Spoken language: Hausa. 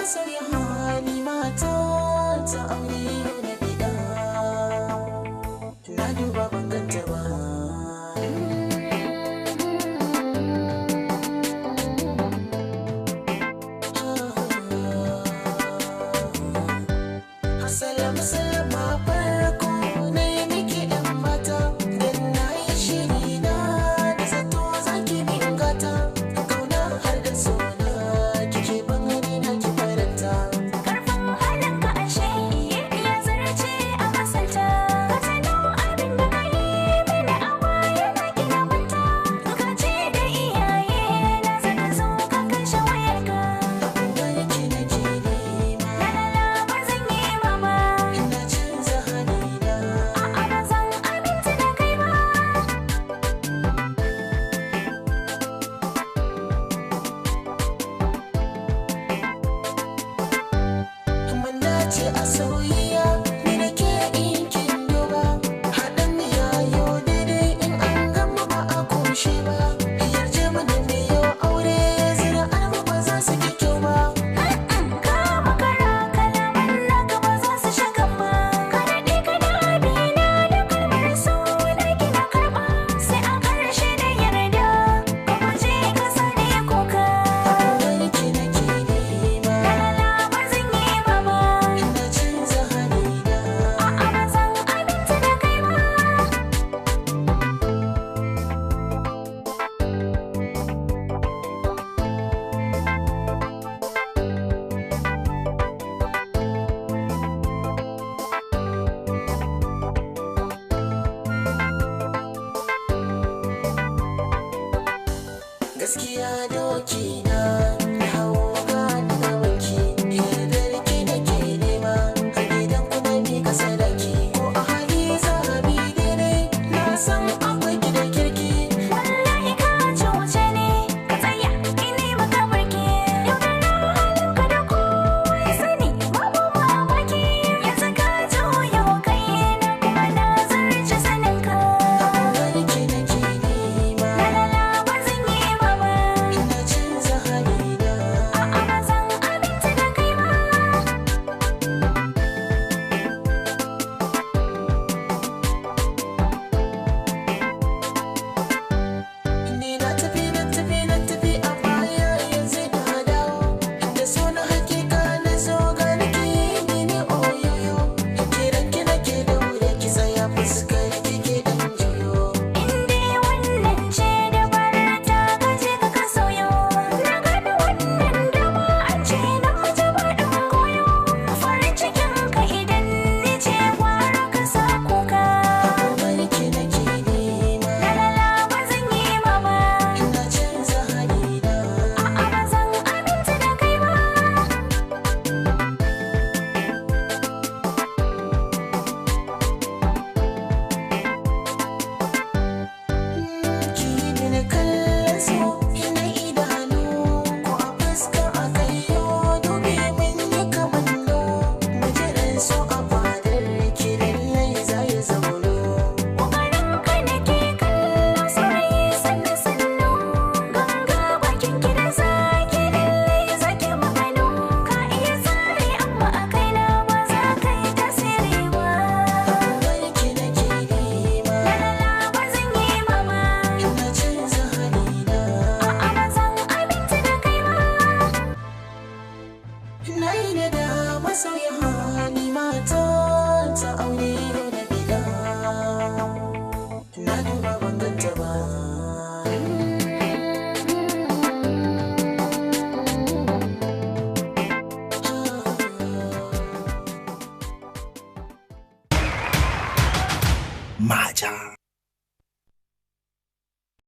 masoya ni mata ta aure na bida na duba ban ganta ba. Salama salama farko na yi miki ɗan mata dan na yi shiri na da zato zaki bi gata kauna har da sona kike ban gani na ki faranta. Karfin halin ka ashe ya zarce a masalta ka sano abin da ka yi mini a baya na gina manta ka ce da iyaye na zaka zo ka kashe wayarka Abin da yake na ke nema lalala ba zan yi mama ina canza halina. a'a ba zan aminta da kai ba Mun dace a soyayya ni da ke in kin duba haɗin mu yayo daidai in an gama ba a kushe ba yarje mu da mu yi aure zuri'ar mu ba za su ki kyau ba. ka makara kalaman naka ba za su shakan ba ka daɗe ka da abina da kalmar so na gina karɓa sai a ƙarshe da yarda ka guje ka sani kuka Abin da yake na ke nema lalala ba zan yi mama ina canza halina. a'a ba zan aminta da kai ba Gaskiya doki na hau gani ga wanki yardar ki da ke nema a gidan kuma mi kasa da ki ko a hali zahabi daidai na san akwai ki da kirki. wallahi ka cuce ne ka tsaya ini maka barke yaudara halinka da kowa ya sani babu mamaki yanzu ka juya wa kaina kuma na zarce saninka Abin da yake na ke nema lalala ba zan yi mama ina canza halina. a'a ba zan aminta da kai ba Ni na tafi na tafi na tafi a baya yanzu na dawo da so na hakika na zo ga nake mini oyoyo kiran ki nake daure ki tsaya fuskar ki ke dan juyo. Inde wannan ce dabarar ta gaje ka ka sauyo na gane wannan dama an ce na mace ba ɗan koyo farin cikin ka idan ni ce gwara ka sa kuka Abin da yake nake nema lalala ba zan yi mama ina canza halina. a'a ba zan aminta da kai ba Ki mini kallon so ina idanu ko a fuska a kaiyo dubi mun yi kamanno mu ji ɗan so a fadar ki lallai za ya zauno. ƙoƙarin ka nake kallo saurayi sannu sannu ganga bakin gidan zaki lallai zaki magano ka iya tsari amma a kaina ba za ka yi tasiri ba Abin da yake nake nema lalala ba zan yi mama ina canza halina. a'a ba zan aminta da kai ba Na yi da masoya ni mata ta aure na bida na duba ban ganta ba. Maja.